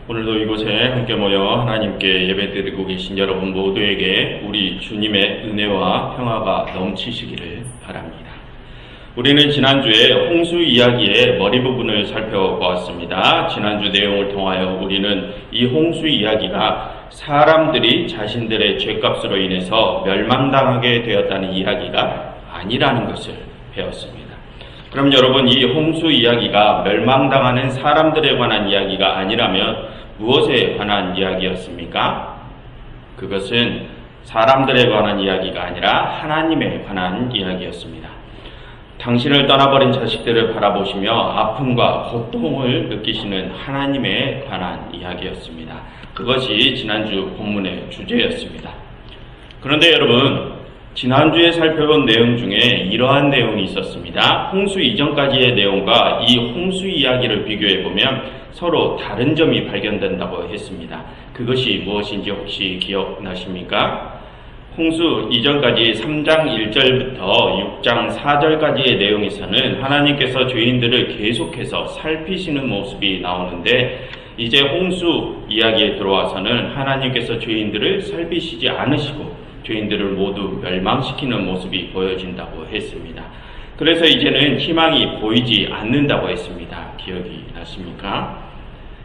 오늘도 이곳에 함께 모여 하나님께 예배드리고 계신 여러분 모두에게 우리 주님의 은혜와 평화가 넘치시기를 바랍니다. 우리는 지난주에 홍수 이야기의 머리 부분을 살펴보았습니다. 지난주 내용을 통하여 우리는 이 홍수 이야기가 사람들이 자신들의 죄값으로 인해서 멸망당하게 되었다는 이야기가 아니라는 것을 배웠습니다. 그럼 여러분, 이 홍수 이야기가 멸망당하는 사람들에 관한 이야기가 아니라면 무엇에 관한 이야기였습니까? 그것은 사람들에 관한 이야기가 아니라 하나님에 관한 이야기였습니다. 당신을 떠나버린 자식들을 바라보시며 아픔과 고통을 느끼시는 하나님에 관한 이야기였습니다. 그것이 지난주 본문의 주제였습니다. 그런데 여러분, 지난주에 살펴본 내용 중에 이러한 내용이 있었습니다. 홍수 이전까지의 내용과 이 홍수 이야기를 비교해보면 서로 다른 점이 발견된다고 했습니다. 그것이 무엇인지 혹시 기억나십니까? 홍수 이전까지 3장 1절부터 6장 4절까지의 내용에서는 하나님께서 죄인들을 계속해서 살피시는 모습이 나오는데, 이제 홍수 이야기에 들어와서는 하나님께서 죄인들을 살피시지 않으시고 죄인들을 모두 멸망시키는 모습이 보여진다고 했습니다. 그래서 이제는 희망이 보이지 않는다고 했습니다. 기억이 나십니까?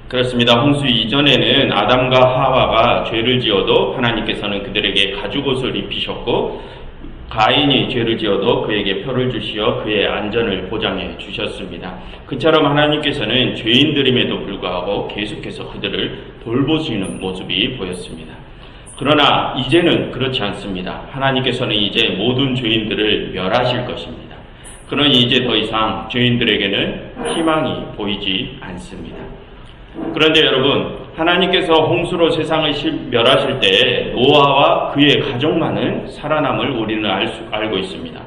그렇습니다. 홍수 이전에는 아담과 하와가 죄를 지어도 하나님께서는 그들에게 가죽옷을 입히셨고, 가인이 죄를 지어도 그에게 표를 주시어 그의 안전을 보장해 주셨습니다. 그처럼 하나님께서는 죄인들임에도 불구하고 계속해서 그들을 돌보시는 모습이 보였습니다. 그러나 이제는 그렇지 않습니다. 하나님께서는 이제 모든 죄인들을 멸하실 것입니다. 그러니 이제 더 이상 죄인들에게는 희망이 보이지 않습니다. 그런데 여러분, 하나님께서 홍수로 세상을 멸하실 때 노아와 그의 가족만은 살아남을 우리는 알고 있습니다.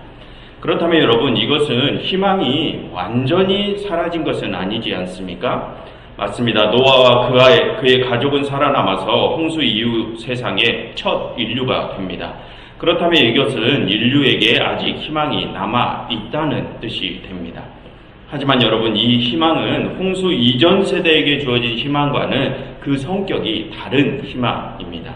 그렇다면 여러분, 이것은 희망이 완전히 사라진 것은 아니지 않습니까? 맞습니다. 노아와 그의 가족은 살아남아서 홍수 이후 세상의 첫 인류가 됩니다. 그렇다면 이것은 인류에게 아직 희망이 남아 있다는 뜻이 됩니다. 하지만 여러분, 이 희망은 홍수 이전 세대에게 주어진 희망과는 그 성격이 다른 희망입니다.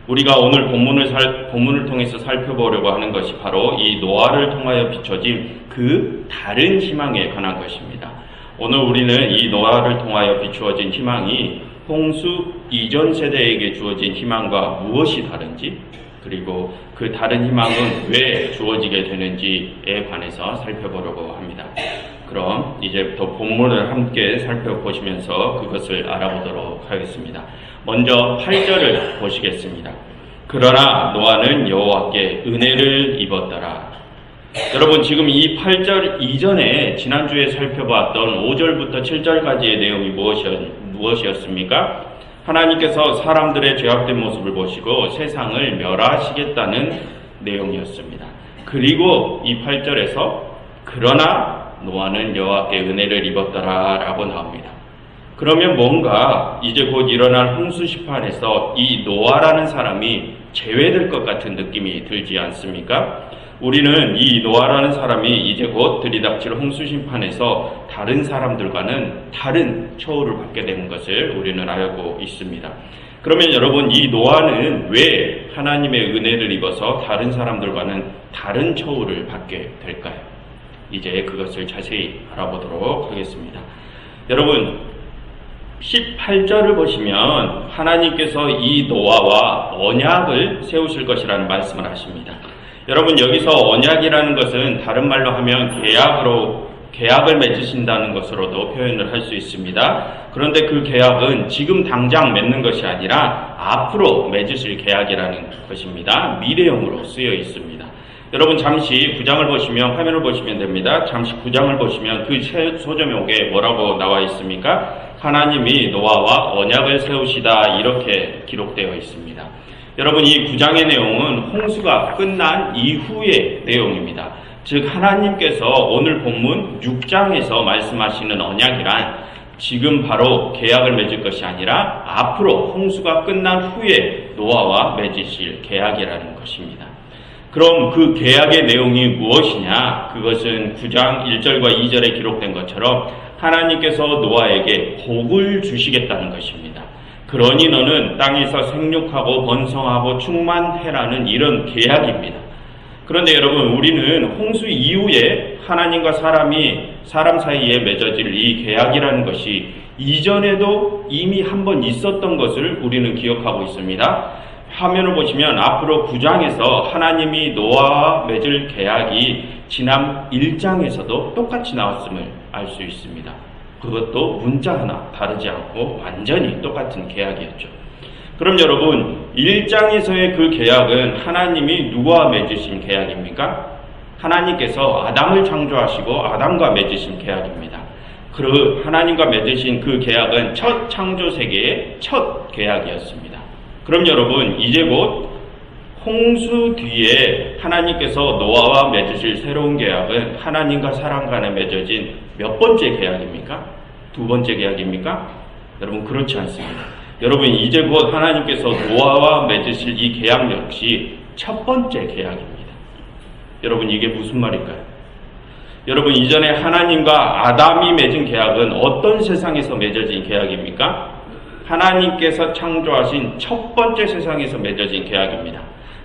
우리가 오늘 본문을 통해서 살펴보려고 하는 것이 바로 이 노아를 통하여 비춰진 그 다른 희망에 관한 것입니다. 오늘 우리는 이 노아를 통하여 비추어진 희망이 홍수 이전 세대에게 주어진 희망과 무엇이 다른지, 그리고 그 다른 희망은 왜 주어지게 되는지에 관해서 살펴보려고 합니다. 그럼 이제부터 본문을 함께 살펴보시면서 그것을 알아보도록 하겠습니다. 먼저 8절을 보시겠습니다. 그러나 노아는 여호와께 은혜를 입었더라. 여러분, 지금 이 8절 이전에 지난주에 살펴봤던 5절부터 7절까지의 내용이 무엇이었습니까? 하나님께서 사람들의 죄악된 모습을 보시고 세상을 멸하시겠다는 내용이었습니다. 그리고 이 8절에서 그러나 노아는 여호와께 은혜를 입었더라 라고 나옵니다. 그러면 뭔가 이제 곧 일어날 홍수 심판에서 이 노아라는 사람이 제외될 것 같은 느낌이 들지 않습니까? 우리는 이 노아라는 사람이 이제 곧 들이닥칠 홍수 심판에서 다른 사람들과는 다른 처우를 받게 되는 것을 우리는 알고 있습니다. 그러면 여러분, 이 노아는 왜 하나님의 은혜를 입어서 다른 사람들과는 다른 처우를 받게 될까요? 이제 그것을 자세히 알아보도록 하겠습니다. 여러분, 18절을 보시면 하나님께서 이 노아와 언약을 세우실 것이라는 말씀을 하십니다. 여러분, 여기서 언약이라는 것은 다른 말로 하면 계약을 맺으신다는 것으로도 표현을 할 수 있습니다. 그런데 그 계약은 지금 당장 맺는 것이 아니라 앞으로 맺으실 계약이라는 것입니다. 미래형으로 쓰여 있습니다. 여러분, 잠시 9장을 보시면, 화면을 보시면 됩니다. 잠시 9장을 보시면 그 소제목에 뭐라고 나와 있습니까? 하나님이 노아와 언약을 세우시다, 이렇게 기록되어 있습니다. 여러분, 이 9장의 내용은 홍수가 끝난 이후의 내용입니다. 즉, 하나님께서 오늘 본문 6장에서 말씀하시는 언약이란 지금 바로 계약을 맺을 것이 아니라 앞으로 홍수가 끝난 후에 노아와 맺으실 계약이라는 것입니다. 그럼 그 계약의 내용이 무엇이냐? 그것은 9장 1절과 2절에 기록된 것처럼 하나님께서 노아에게 복을 주시겠다는 것입니다. 그러니 너는 땅에서 생육하고 번성하고 충만해라는 이런 계약입니다. 그런데 여러분, 우리는 홍수 이후에 하나님과 사람 사이에 맺어질 이 계약이라는 것이 이전에도 이미 한 번 있었던 것을 우리는 기억하고 있습니다. 화면을 보시면 앞으로 9장에서 하나님이 노아와 맺을 계약이 지난 1장에서도 똑같이 나왔음을 알 수 있습니다. 그것도 문자 하나 다르지 않고 완전히 똑같은 계약이었죠. 그럼 여러분, 1장에서의 그 계약은 하나님이 누구와 맺으신 계약입니까? 하나님께서 아담을 창조하시고 아담과 맺으신 계약입니다. 그 하나님과 맺으신 그 계약은 첫 창조 세계의 첫 계약이었습니다. 그럼 여러분, 이제 곧 홍수 뒤에 하나님께서 노아와 맺으실 새로운 계약은 하나님과 사람 간에 맺어진 몇 번째 계약입니까? 두 번째 계약입니까? 여러분, 그렇지 않습니다. 여러분, 이제 곧 하나님께서 노아와 맺으실 이 계약 역시 첫 번째 계약입니다. 여러분, 이게 무슨 말일까요? 여러분, 이전에 하나님과 아담이 맺은 계약은 어떤 세상에서 맺어진 계약입니까? 하나님께서 창조하신 첫 번째 세상에서 맺어진 계약입니다.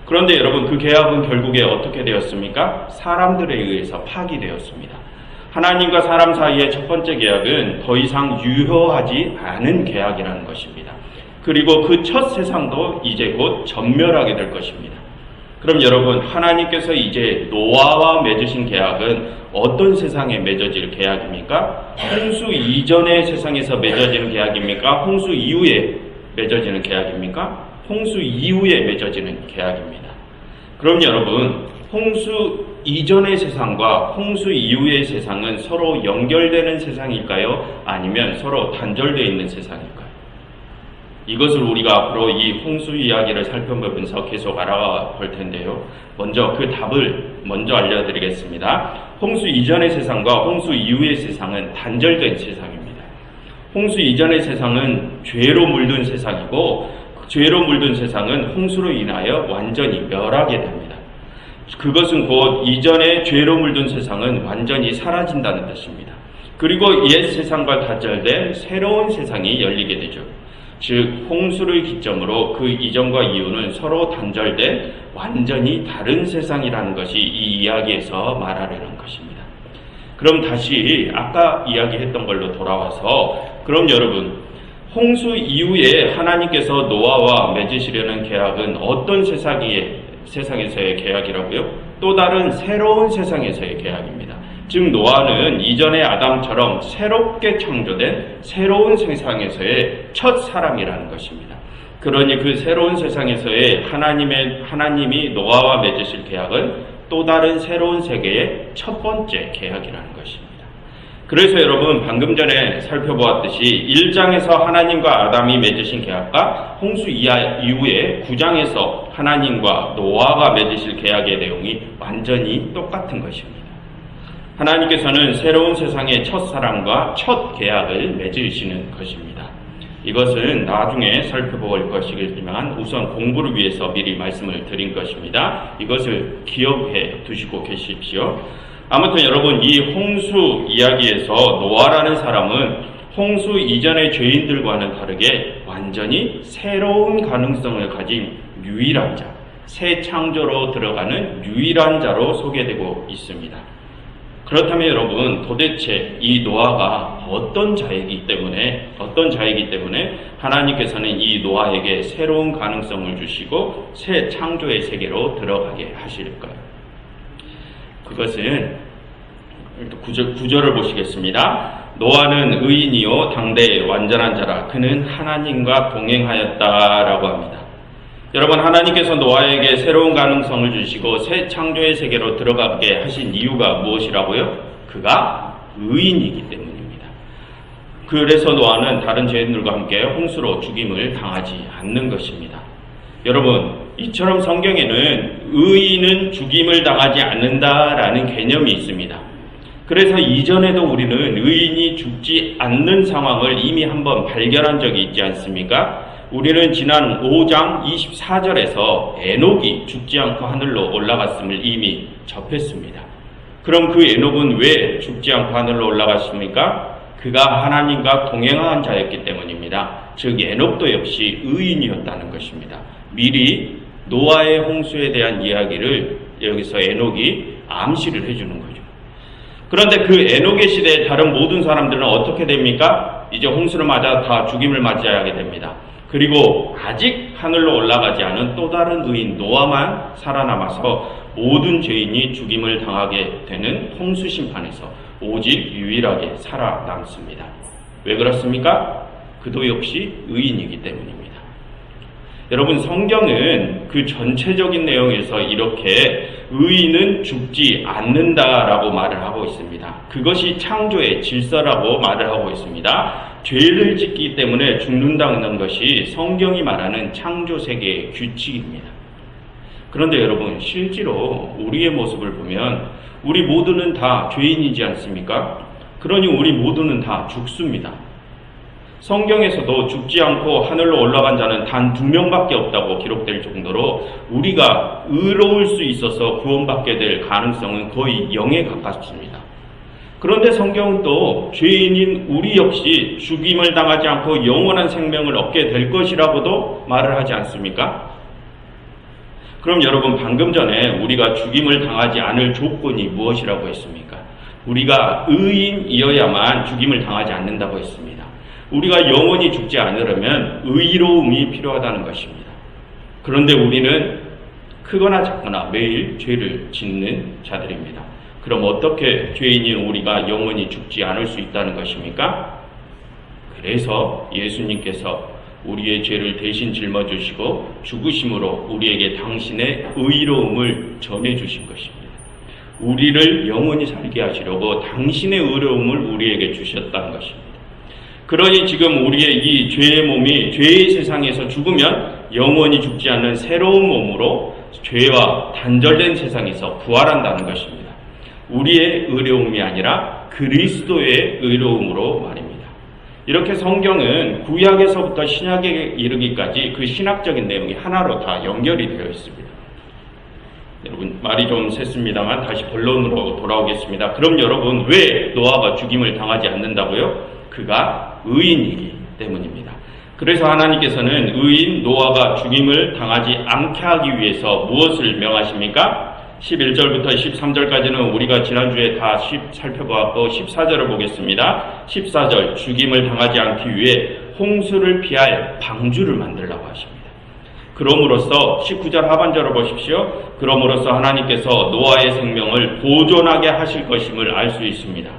그런데 여러분, 그 계약은 결국에 어떻게 되었습니까? 사람들에 의해서 파기되었습니다. 하나님과 사람 사이의 첫 번째 계약은 더 이상 유효하지 않은 계약이라는 것입니다. 그리고 그 첫 세상도 이제 곧 전멸하게 될 것입니다. 그럼 여러분, 하나님께서 이제 노아와 맺으신 계약은 어떤 세상에 맺어질 계약입니까? 홍수 이전의 세상에서 맺어지는 계약입니까? 홍수 이후에 맺어지는 계약입니까? 홍수 이후에 맺어지는 계약입니다. 그럼 여러분, 홍수 이전의 세상과 홍수 이후의 세상은 서로 연결되는 세상일까요? 아니면 서로 단절되어 있는 세상일까요? 이것을 우리가 앞으로 이 홍수 이야기를 살펴보면서 계속 알아가 볼 텐데요. 먼저 그 답을 먼저 알려드리겠습니다. 홍수 이전의 세상과 홍수 이후의 세상은 단절된 세상입니다. 홍수 이전의 세상은 죄로 물든 세상이고, 죄로 물든 세상은 홍수로 인하여 완전히 멸하게 됩니다. 그것은 곧 이전에 죄로 물든 세상은 완전히 사라진다는 뜻입니다. 그리고 옛 세상과 단절된 새로운 세상이 열리게 되죠. 즉, 홍수를 기점으로 그 이전과 이후는 서로 단절된 완전히 다른 세상이라는 것이 이 이야기에서 말하려는 것입니다. 그럼 다시 아까 이야기했던 걸로 돌아와서, 그럼 여러분, 홍수 이후에 하나님께서 노아와 맺으시려는 계약은 어떤 세상에서의 계약이라고요? 또 다른 새로운 세상에서의 계약입니다. 즉, 노아는 이전의 아담처럼 새롭게 창조된 새로운 세상에서의 첫 사람이라는 것입니다. 그러니 그 새로운 세상에서의 하나님이 노아와 맺으실 계약은 또 다른 새로운 세계의 첫 번째 계약이라는 것입니다. 그래서 여러분, 방금 전에 살펴보았듯이 1장에서 하나님과 아담이 맺으신 계약과 홍수 이후에 9장에서 하나님과 노아가 맺으실 계약의 내용이 완전히 똑같은 것입니다. 하나님께서는 새로운 세상의 첫 사람과 첫 계약을 맺으시는 것입니다. 이것은 나중에 살펴볼 것이지만 우선 공부를 위해서 미리 말씀을 드린 것입니다. 이것을 기억해 두시고 계십시오. 아무튼 여러분, 이 홍수 이야기에서 노아라는 사람은 홍수 이전의 죄인들과는 다르게 완전히 새로운 가능성을 가진 유일한 자, 새 창조로 들어가는 유일한 자로 소개되고 있습니다. 그렇다면 여러분, 도대체 이 노아가 어떤 자이기 때문에 하나님께서는 이 노아에게 새로운 가능성을 주시고 새 창조의 세계로 들어가게 하실까요? 그것은 구절을 보시겠습니다. 노아는 의인이요 당대의 완전한 자라. 그는 하나님과 동행하였다라고 합니다. 여러분, 하나님께서 노아에게 새로운 가능성을 주시고 새 창조의 세계로 들어가게 하신 이유가 무엇이라고요? 그가 의인이기 때문입니다. 그래서 노아는 다른 죄인들과 함께 홍수로 죽임을 당하지 않는 것입니다. 여러분, 이처럼 성경에는 의인은 죽임을 당하지 않는다라는 개념이 있습니다. 그래서 이전에도 우리는 의인이 죽지 않는 상황을 이미 한번 발견한 적이 있지 않습니까? 우리는 지난 5장 24절에서 에녹이 죽지 않고 하늘로 올라갔음을 이미 접했습니다. 그럼 그 에녹은 왜 죽지 않고 하늘로 올라갔습니까? 그가 하나님과 동행한 자였기 때문입니다. 즉 에녹도 역시 의인이었다는 것입니다. 미리 노아의 홍수에 대한 이야기를 여기서 에녹이 암시를 해주는 거죠. 그런데 그 에녹의 시대에 다른 모든 사람들은 어떻게 됩니까? 이제 홍수를 맞아 다 죽임을 맞이하게 됩니다. 그리고 아직 하늘로 올라가지 않은 또 다른 의인 노아만 살아남아서 모든 죄인이 죽임을 당하게 되는 홍수 심판에서 오직 유일하게 살아남습니다. 왜 그렇습니까? 그도 역시 의인이기 때문입니다. 여러분, 성경은 그 전체적인 내용에서 이렇게 의인은 죽지 않는다라고 말을 하고 있습니다. 그것이 창조의 질서라고 말을 하고 있습니다. 죄를 짓기 때문에 죽는다는 것이 성경이 말하는 창조 세계의 규칙입니다. 그런데 여러분, 실제로 우리의 모습을 보면 우리 모두는 다 죄인이지 않습니까? 그러니 우리 모두는 다 죽습니다. 성경에서도 죽지 않고 하늘로 올라간 자는 단 2명밖에 없다고 기록될 정도로 우리가 의로울 수 있어서 구원받게 될 가능성은 거의 0에 가깝습니다. 그런데 성경은 또 죄인인 우리 역시 죽임을 당하지 않고 영원한 생명을 얻게 될 것이라고도 말을 하지 않습니까? 그럼 여러분, 방금 전에 우리가 죽임을 당하지 않을 조건이 무엇이라고 했습니까? 우리가 의인이어야만 죽임을 당하지 않는다고 했습니다. 우리가 영원히 죽지 않으려면 의로움이 필요하다는 것입니다. 그런데 우리는 크거나 작거나 매일 죄를 짓는 자들입니다. 그럼 어떻게 죄인인 우리가 영원히 죽지 않을 수 있다는 것입니까? 그래서 예수님께서 우리의 죄를 대신 짊어지시고 죽으심으로 우리에게 당신의 의로움을 전해주신 것입니다. 우리를 영원히 살게 하시려고 당신의 의로움을 우리에게 주셨다는 것입니다. 그러니 지금 우리의 이 죄의 몸이 죄의 세상에서 죽으면 영원히 죽지 않는 새로운 몸으로 죄와 단절된 세상에서 부활한다는 것입니다. 우리의 의로움이 아니라 그리스도의 의로움으로 말입니다. 이렇게 성경은 구약에서부터 신약에 이르기까지 그 신학적인 내용이 하나로 다 연결이 되어 있습니다. 여러분, 말이 좀 샜습니다만 다시 본론으로 돌아오겠습니다. 그럼 여러분, 왜 노아가 죽임을 당하지 않는다고요? 그가 의인이기 때문입니다. 그래서 하나님께서는 의인 노아가 죽임을 당하지 않게 하기 위해서 무엇을 명하십니까? 11절부터 13절까지는 우리가 지난주에 다 살펴보았고 14절을 보겠습니다. 14절, 죽임을 당하지 않기 위해 홍수를 피할 방주를 만들라고 하십니다. 그럼으로써 19절 하반절을 보십시오. 그럼으로써 하나님께서 노아의 생명을 보존하게 하실 것임을 알 수 있습니다.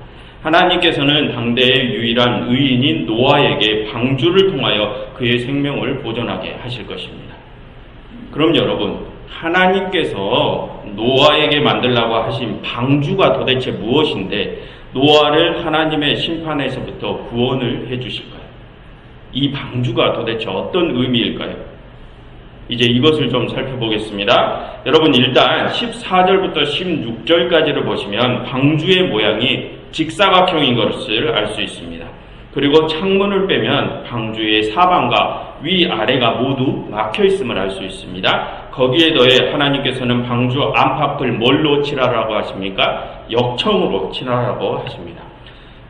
하나님께서는 당대의 유일한 의인인 노아에게 방주를 통하여 그의 생명을 보존하게 하실 것입니다. 그럼 여러분, 하나님께서 노아에게 만들라고 하신 방주가 도대체 무엇인데 노아를 하나님의 심판에서부터 구원을 해주실까요? 이 방주가 도대체 어떤 의미일까요? 이제 이것을 좀 살펴보겠습니다. 여러분, 일단 14절부터 16절까지를 보시면 방주의 모양이 직사각형인 것을 알 수 있습니다. 그리고 창문을 빼면 방주의 사방과 위아래가 모두 막혀 있음을 알 수 있습니다. 거기에 더해 하나님께서는 방주 안팎을 뭘로 칠하라고 하십니까? 역청으로 칠하라고 하십니다.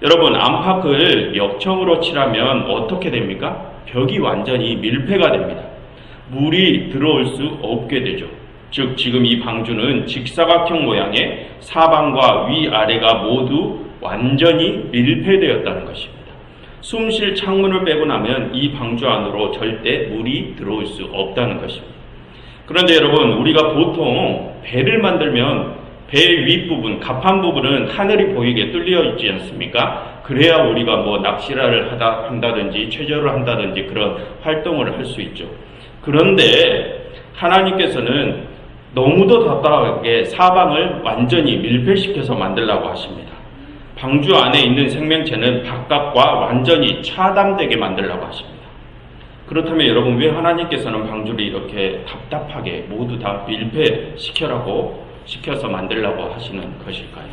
여러분, 안팎을 역청으로 칠하면 어떻게 됩니까? 벽이 완전히 밀폐가 됩니다. 물이 들어올 수 없게 되죠. 즉, 지금 이 방주는 직사각형 모양의 사방과 위아래가 모두 완전히 밀폐되었다는 것입니다. 숨쉴 창문을 빼고 나면 이 방주 안으로 절대 물이 들어올 수 없다는 것입니다. 그런데 여러분, 우리가 보통 배를 만들면 배 윗부분, 갑판 부분은 하늘이 보이게 뚫려 있지 않습니까? 그래야 우리가 낚시를 한다든지 체조를 한다든지 그런 활동을 할 수 있죠. 그런데 하나님께서는 너무도 답답하게 사방을 완전히 밀폐시켜서 만들라고 하십니다. 방주 안에 있는 생명체는 바깥과 완전히 차단되게 만들라고 하십니다. 그렇다면 여러분, 왜 하나님께서는 방주를 이렇게 답답하게 모두 다 밀폐시켜서 만들라고 하시는 것일까요?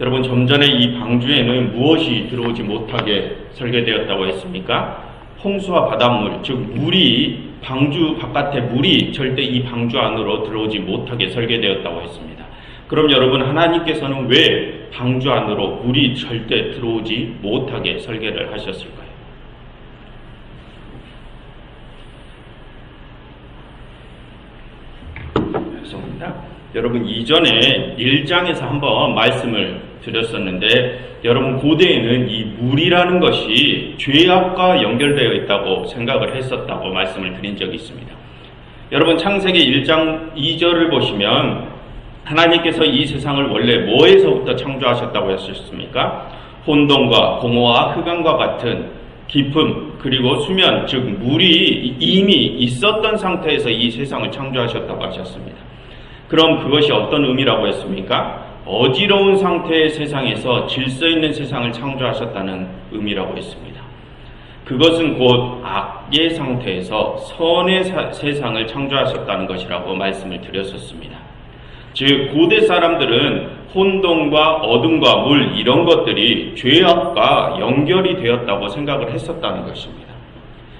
여러분, 좀 전에 이 방주에는 무엇이 들어오지 못하게 설계되었다고 했습니까? 홍수와 바닷물, 즉 물이, 방주 바깥에 물이 절대 이 방주 안으로 들어오지 못하게 설계되었다고 했습니다. 그럼 여러분, 하나님께서는 왜 방주 안으로 물이 절대 들어오지 못하게 설계를 하셨을까요? 있습니다. 여러분 이전에 1장에서 한번 말씀을 드렸었는데 여러분 고대에는 이 물이라는 것이 죄악과 연결되어 있다고 생각을 했었다고 말씀을 드린 적이 있습니다. 여러분 창세기 1장 2절을 보시면 하나님께서 이 세상을 원래 뭐에서부터 창조하셨다고 했었습니까? 혼돈과 공허와 흑암과 같은 깊음 그리고 수면 즉 물이 이미 있었던 상태에서 이 세상을 창조하셨다고 하셨습니다. 그럼 그것이 어떤 의미라고 했습니까? 어지러운 상태의 세상에서 질서 있는 세상을 창조하셨다는 의미라고 했습니다. 그것은 곧 악의 상태에서 선의 세상을 창조하셨다는 것이라고 말씀을 드렸었습니다. 즉 고대 사람들은 혼돈과 어둠과 물 이런 것들이 죄악과 연결이 되었다고 생각을 했었다는 것입니다.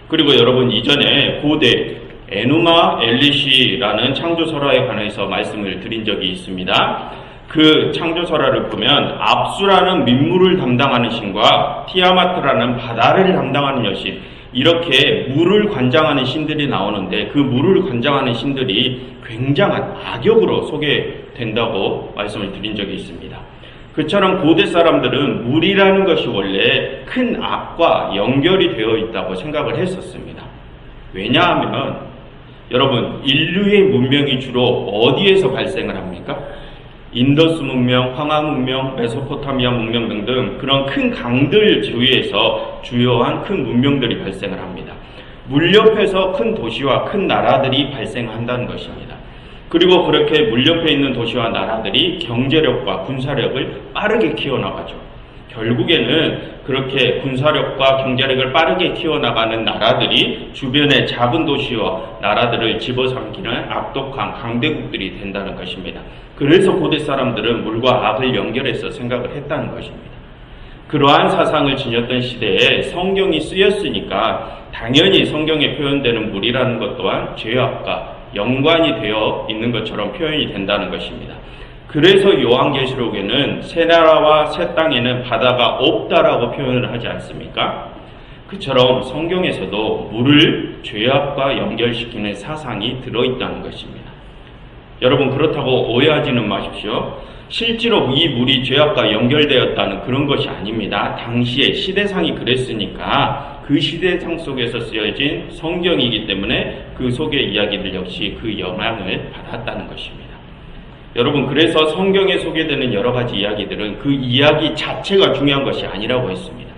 그리고 여러분 이전에 고대 에누마 엘리시라는 창조설화에 관해서 말씀을 드린 적이 있습니다. 그 창조설화를 보면 압수라는 민물을 담당하는 신과 티아마트라는 바다를 담당하는 여신 이렇게 물을 관장하는 신들이 나오는데 그 물을 관장하는 신들이 굉장한 악역으로 소개된다고 말씀을 드린 적이 있습니다. 그처럼 고대 사람들은 물이라는 것이 원래 큰 악과 연결이 되어 있다고 생각을 했었습니다. 왜냐하면 여러분 인류의 문명이 주로 어디에서 발생을 합니까? 인더스 문명, 황하 문명, 메소포타미아 문명 등등 그런 큰 강들 주위에서 주요한 큰 문명들이 발생을 합니다. 물 옆에서 큰 도시와 큰 나라들이 발생한다는 것입니다. 그리고 그렇게 물 옆에 있는 도시와 나라들이 경제력과 군사력을 빠르게 키워나가죠. 결국에는 그렇게 군사력과 경제력을 빠르게 키워나가는 나라들이 주변의 작은 도시와 나라들을 집어삼키는 악독한 강대국들이 된다는 것입니다. 그래서 고대 사람들은 물과 악을 연결해서 생각을 했다는 것입니다. 그러한 사상을 지녔던 시대에 성경이 쓰였으니까 당연히 성경에 표현되는 물이라는 것 또한 죄악과 연관이 되어 있는 것처럼 표현이 된다는 것입니다. 그래서 요한계시록에는 새 나라와 새 땅에는 바다가 없다라고 표현을 하지 않습니까? 그처럼 성경에서도 물을 죄악과 연결시키는 사상이 들어있다는 것입니다. 여러분 그렇다고 오해하지는 마십시오. 실제로 이 물이 죄악과 연결되었다는 그런 것이 아닙니다. 당시의 시대상이 그랬으니까 그 시대상 속에서 쓰여진 성경이기 때문에 그 속의 이야기들 역시 그 영향을 받았다는 것입니다. 여러분 그래서 성경에 소개되는 여러 가지 이야기들은 그 이야기 자체가 중요한 것이 아니라고 했습니다.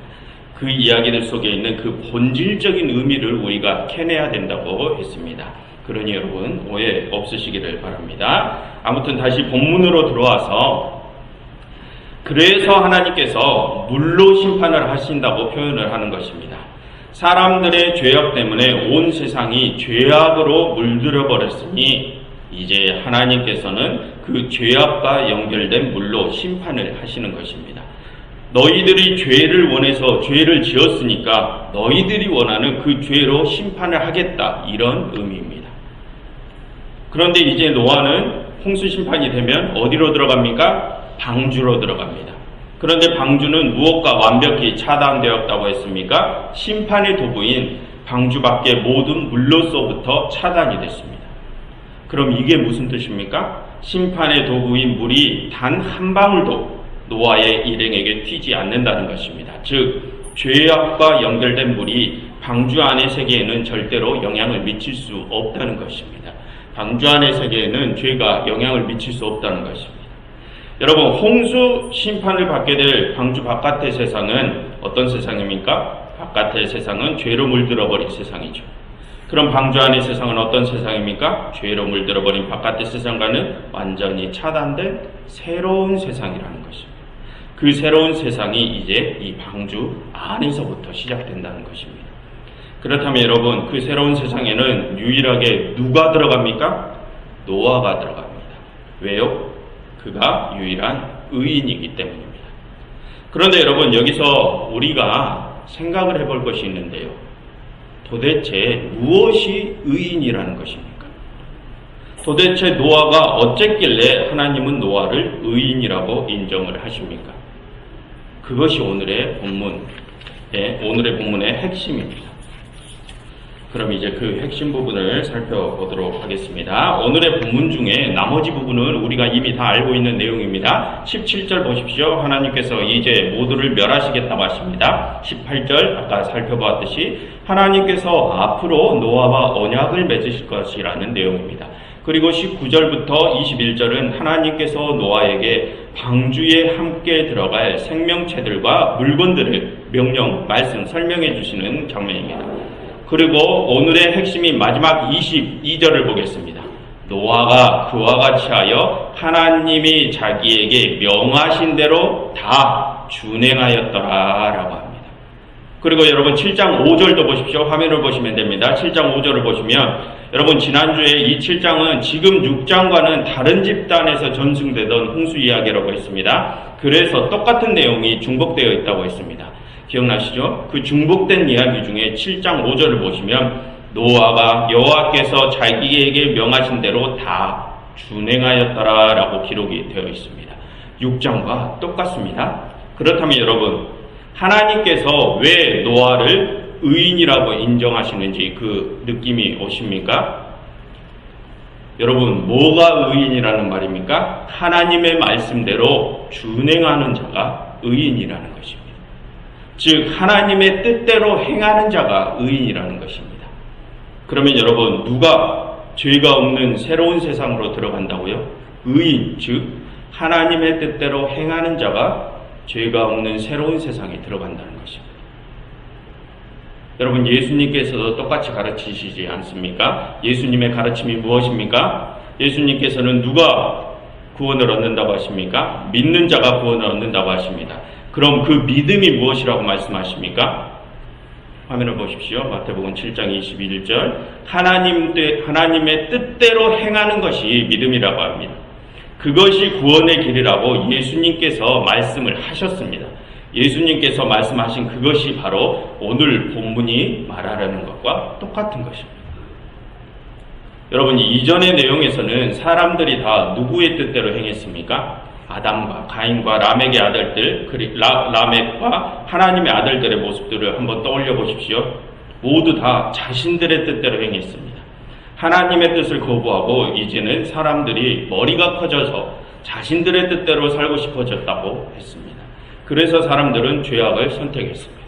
그 이야기들 속에 있는 그 본질적인 의미를 우리가 캐내야 된다고 했습니다. 그러니 여러분 오해 없으시기를 바랍니다. 아무튼 다시 본문으로 들어와서 그래서 하나님께서 물로 심판을 하신다고 표현을 하는 것입니다. 사람들의 죄악 때문에 온 세상이 죄악으로 물들어 버렸으니 이제 하나님께서는 그 죄악과 연결된 물로 심판을 하시는 것입니다. 너희들이 죄를 원해서 죄를 지었으니까 너희들이 원하는 그 죄로 심판을 하겠다 이런 의미입니다. 그런데 이제 노아는 홍수 심판이 되면 어디로 들어갑니까? 방주로 들어갑니다. 그런데 방주는 무엇과 완벽히 차단되었다고 했습니까? 심판의 도구인 방주 밖의 모든 물로서부터 차단이 됐습니다. 그럼 이게 무슨 뜻입니까? 심판의 도구인 물이 단 한 방울도 노아의 일행에게 튀지 않는다는 것입니다. 즉 죄악과 연결된 물이 방주 안의 세계에는 절대로 영향을 미칠 수 없다는 것입니다. 방주 안의 세계에는 죄가 영향을 미칠 수 없다는 것입니다. 여러분 홍수 심판을 받게 될 방주 바깥의 세상은 어떤 세상입니까? 바깥의 세상은 죄로 물들어버린 세상이죠. 그럼 방주 안의 세상은 어떤 세상입니까? 죄로 물들어버린 바깥의 세상과는 완전히 차단된 새로운 세상이라는 것입니다. 그 새로운 세상이 이제 이 방주 안에서부터 시작된다는 것입니다. 그렇다면 여러분 그 새로운 세상에는 유일하게 누가 들어갑니까? 노아가 들어갑니다. 왜요? 그가 유일한 의인이기 때문입니다. 그런데 여러분 여기서 우리가 생각을 해볼 것이 있는데요. 도대체 무엇이 의인이라는 것입니까? 도대체 노아가 어쨌길래 하나님은 노아를 의인이라고 인정을 하십니까? 그것이 오늘의 본문의 핵심입니다. 그럼 이제 그 핵심 부분을 살펴보도록 하겠습니다. 오늘의 본문 중에 나머지 부분은 우리가 이미 다 알고 있는 내용입니다. 17절 보십시오. 하나님께서 이제 모두를 멸하시겠다고 하십니다. 18절 아까 살펴보았듯이 하나님께서 앞으로 노아와 언약을 맺으실 것이라는 내용입니다. 그리고 19절부터 21절은 하나님께서 노아에게 방주에 함께 들어갈 생명체들과 물건들을 명령, 말씀, 설명해 주시는 장면입니다. 그리고 오늘의 핵심인 마지막 22절을 보겠습니다. 노아가 그와 같이 하여 하나님이 자기에게 명하신 대로 다 준행하였더라 라고 합니다. 그리고 여러분 7장 5절도 보십시오. 화면을 보시면 됩니다. 7장 5절을 보시면 여러분 지난주에 이 7장은 지금 6장과는 다른 집단에서 전승되던 홍수 이야기라고 했습니다. 그래서 똑같은 내용이 중복되어 있다고 했습니다. 기억나시죠? 그 중복된 이야기 중에 7장 5절을 보시면 노아가 여호와께서 자기에게 명하신 대로 다 준행하였더라 라고 기록이 되어 있습니다. 6장과 똑같습니다. 그렇다면 여러분 하나님께서 왜 노아를 의인이라고 인정하시는지 그 느낌이 오십니까? 여러분 뭐가 의인이라는 말입니까? 하나님의 말씀대로 준행하는 자가 의인이라는 것입니다. 즉 하나님의 뜻대로 행하는 자가 의인이라는 것입니다. 그러면 여러분 누가 죄가 없는 새로운 세상으로 들어간다고요? 의인, 즉 하나님의 뜻대로 행하는 자가 죄가 없는 새로운 세상에 들어간다는 것입니다. 여러분 예수님께서도 똑같이 가르치시지 않습니까? 예수님의 가르침이 무엇입니까? 예수님께서는 누가 구원을 얻는다고 하십니까? 믿는 자가 구원을 얻는다고 하십니다. 그럼 그 믿음이 무엇이라고 말씀하십니까? 화면을 보십시오. 마태복음 7장 21절 하나님의 뜻대로 행하는 것이 믿음이라고 합니다. 그것이 구원의 길이라고 예수님께서 말씀을 하셨습니다. 예수님께서 말씀하신 그것이 바로 오늘 본문이 말하려는 것과 똑같은 것입니다. 여러분 이전의 내용에서는 사람들이 다 누구의 뜻대로 행했습니까? 아담과 가인과 라멕의 아들들, 라멕과 하나님의 아들들의 모습들을 한번 떠올려 보십시오. 모두 다 자신들의 뜻대로 행했습니다. 하나님의 뜻을 거부하고 이제는 사람들이 머리가 커져서 자신들의 뜻대로 살고 싶어졌다고 했습니다. 그래서 사람들은 죄악을 선택했습니다.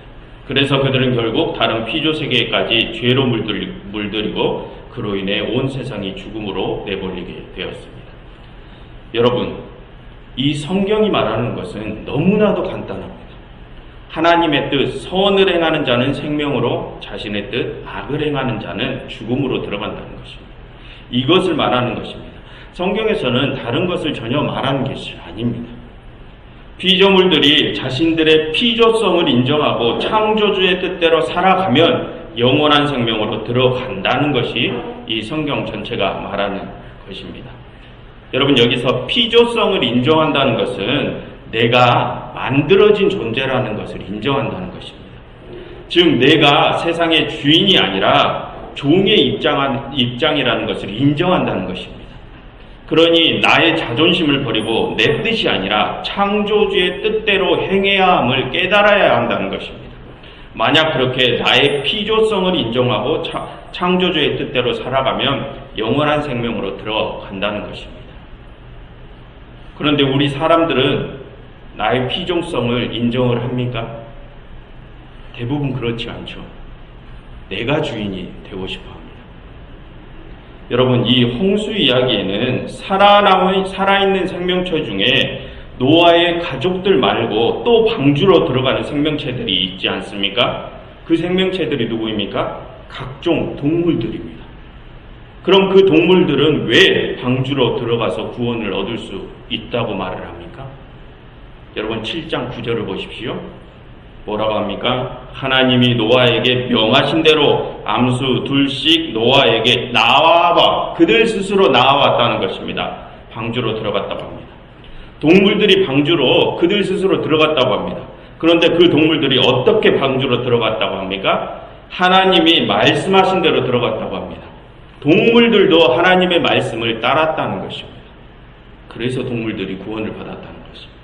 그래서 그들은 결국 다른 피조 세계까지 죄로 물들이고 그로 인해 온 세상이 죽음으로 내몰리게 되었습니다. 여러분, 이 성경이 말하는 것은 너무나도 간단합니다. 하나님의 뜻, 선을 행하는 자는 생명으로, 자신의 뜻, 악을 행하는 자는 죽음으로 들어간다는 것입니다. 이것을 말하는 것입니다. 성경에서는 다른 것을 전혀 말하는 것이 아닙니다. 피조물들이 자신들의 피조성을 인정하고 창조주의 뜻대로 살아가면 영원한 생명으로 들어간다는 것이 이 성경 전체가 말하는 것입니다. 여러분 여기서 피조성을 인정한다는 것은 내가 만들어진 존재라는 것을 인정한다는 것입니다. 즉 내가 세상의 주인이 아니라 종의 입장이라는 것을 인정한다는 것입니다. 그러니 나의 자존심을 버리고 내 뜻이 아니라 창조주의 뜻대로 행해야 함을 깨달아야 한다는 것입니다. 만약 그렇게 나의 피조성을 인정하고 창조주의 뜻대로 살아가면 영원한 생명으로 들어간다는 것입니다. 그런데 우리 사람들은 나의 피조성을 인정을 합니까? 대부분 그렇지 않죠. 내가 주인이 되고 싶어 합니다. 여러분, 이 홍수 이야기에는 살아있는 생명체 중에 노아의 가족들 말고 또 방주로 들어가는 생명체들이 있지 않습니까? 그 생명체들이 누구입니까? 각종 동물들입니다. 그럼 그 동물들은 왜 방주로 들어가서 구원을 얻을 수 있다고 말을 합니까? 여러분 7장 9절을 보십시오. 뭐라고 합니까? 하나님이 노아에게 명하신 대로 암수 둘씩 노아에게 나와봐. 그들 스스로 나와왔다는 것입니다. 방주로 들어갔다고 합니다. 동물들이 방주로 그들 스스로 들어갔다고 합니다. 그런데 그 동물들이 어떻게 방주로 들어갔다고 합니까? 하나님이 말씀하신 대로 들어갔다고 합니다. 동물들도 하나님의 말씀을 따랐다는 것입니다. 그래서 동물들이 구원을 받았다는 것입니다.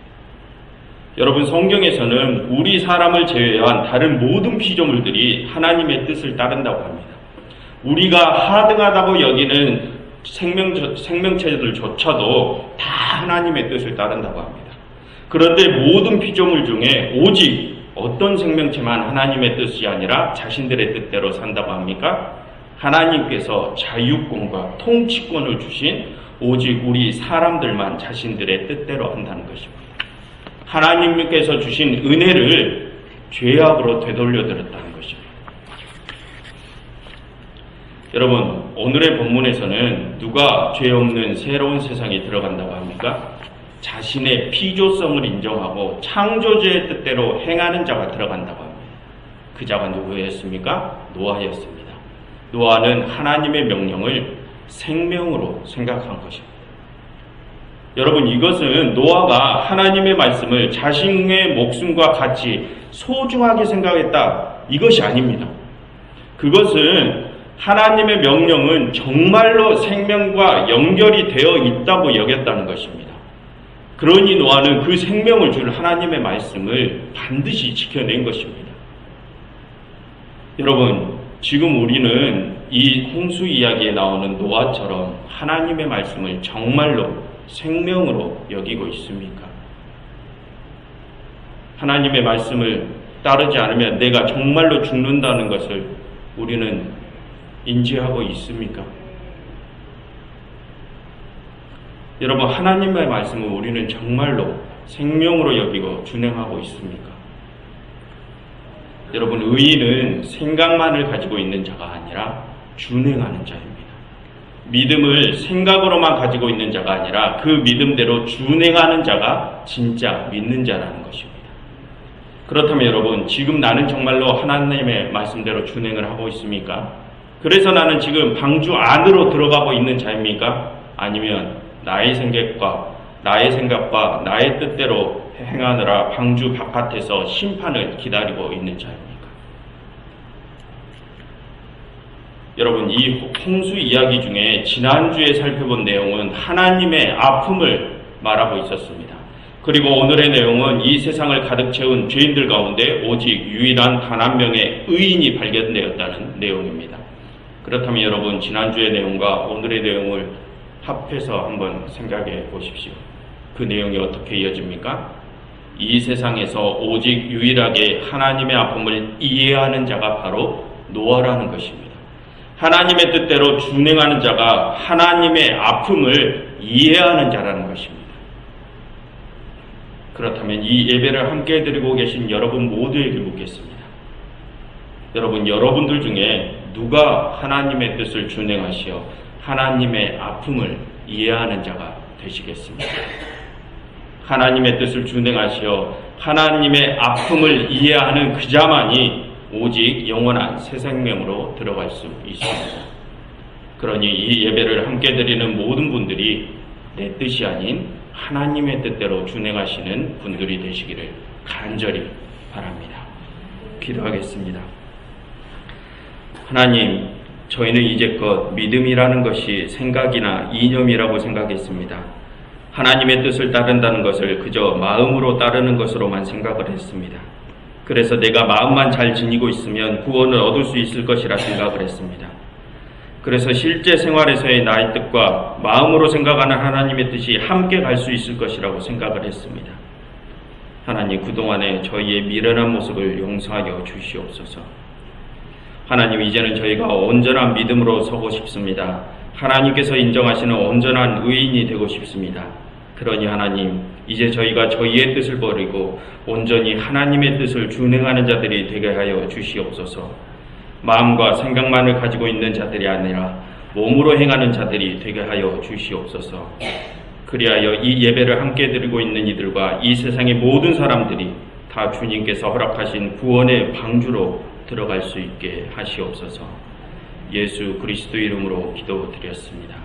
여러분 성경에서는 우리 사람을 제외한 다른 모든 피조물들이 하나님의 뜻을 따른다고 합니다. 우리가 하등하다고 여기는 생명체들조차도 다 하나님의 뜻을 따른다고 합니다. 그런데 모든 피조물 중에 오직 어떤 생명체만 하나님의 뜻이 아니라 자신들의 뜻대로 산다고 합니까? 하나님께서 자유권과 통치권을 주신 오직 우리 사람들만 자신들의 뜻대로 한다는 것입니다. 하나님께서 주신 은혜를 죄악으로 되돌려드렸다는 것입니다. 여러분, 오늘의 본문에서는 누가 죄 없는 새로운 세상에 들어간다고 합니까? 자신의 피조성을 인정하고 창조주의 뜻대로 행하는 자가 들어간다고 합니다. 그 자가 누구였습니까? 노아였습니다. 노아는 하나님의 명령을 생명으로 생각한 것입니다. 여러분, 이것은 노아가 하나님의 말씀을 자신의 목숨과 같이 소중하게 생각했다, 이것이 아닙니다. 그것은 하나님의 명령은 정말로 생명과 연결이 되어 있다고 여겼다는 것입니다. 그러니 노아는 그 생명을 줄 하나님의 말씀을 반드시 지켜낸 것입니다. 여러분, 지금 우리는 이 홍수 이야기에 나오는 노아처럼 하나님의 말씀을 정말로 생명으로 여기고 있습니까? 하나님의 말씀을 따르지 않으면 내가 정말로 죽는다는 것을 우리는 인지하고 있습니까? 여러분, 하나님의 말씀을 우리는 정말로 생명으로 여기고 준행하고 있습니까? 여러분, 의인은 생각만을 가지고 있는 자가 아니라 준행하는 자입니다. 믿음을 생각으로만 가지고 있는 자가 아니라 그 믿음대로 준행하는 자가 진짜 믿는 자라는 것입니다. 그렇다면 여러분, 지금 나는 정말로 하나님의 말씀대로 준행을 하고 있습니까? 그래서 나는 지금 방주 안으로 들어가고 있는 자입니까? 아니면 나의 생각과 나의 뜻대로 행하느라 방주 바깥에서 심판을 기다리고 있는 자입니까? 여러분, 이 홍수 이야기 중에 지난주에 살펴본 내용은 하나님의 아픔을 말하고 있었습니다. 그리고 오늘의 내용은 이 세상을 가득 채운 죄인들 가운데 오직 유일한 단 한 명의 의인이 발견되었다는 내용입니다. 그렇다면 여러분, 지난주의 내용과 오늘의 내용을 합해서 한번 생각해 보십시오. 그 내용이 어떻게 이어집니까? 이 세상에서 오직 유일하게 하나님의 아픔을 이해하는 자가 바로 노아라는 것입니다. 하나님의 뜻대로 준행하는 자가 하나님의 아픔을 이해하는 자라는 것입니다. 그렇다면 이 예배를 함께 드리고 계신 여러분 모두에게 묻겠습니다. 여러분, 여러분들 중에 누가 하나님의 뜻을 준행하시어 하나님의 아픔을 이해하는 자가 되시겠습니까? 하나님의 뜻을 준행하시어 하나님의 아픔을 이해하는 그 자만이 오직 영원한 새 생명으로 들어갈 수 있습니다. 그러니 이 예배를 함께 드리는 모든 분들이 내 뜻이 아닌 하나님의 뜻대로 준행하시는 분들이 되시기를 간절히 바랍니다. 기도하겠습니다. 하나님, 저희는 이제껏 믿음이라는 것이 생각이나 이념이라고 생각했습니다. 하나님의 뜻을 따른다는 것을 그저 마음으로 따르는 것으로만 생각을 했습니다. 그래서 내가 마음만 잘 지니고 있으면 구원을 얻을 수 있을 것이라 생각을 했습니다. 그래서 실제 생활에서의 나의 뜻과 마음으로 생각하는 하나님의 뜻이 함께 갈 수 있을 것이라고 생각을 했습니다. 하나님, 그동안에 저희의 미련한 모습을 용서하여 주시옵소서. 하나님, 이제는 저희가 온전한 믿음으로 서고 싶습니다. 하나님께서 인정하시는 온전한 의인이 되고 싶습니다. 그러니 하나님, 이제 저희가 저희의 뜻을 버리고 온전히 하나님의 뜻을 준행하는 자들이 되게 하여 주시옵소서. 마음과 생각만을 가지고 있는 자들이 아니라 몸으로 행하는 자들이 되게 하여 주시옵소서. 그리하여 이 예배를 함께 드리고 있는 이들과 이 세상의 모든 사람들이 다 주님께서 허락하신 구원의 방주로 들어갈 수 있게 하시옵소서. 예수 그리스도 이름으로 기도드렸습니다.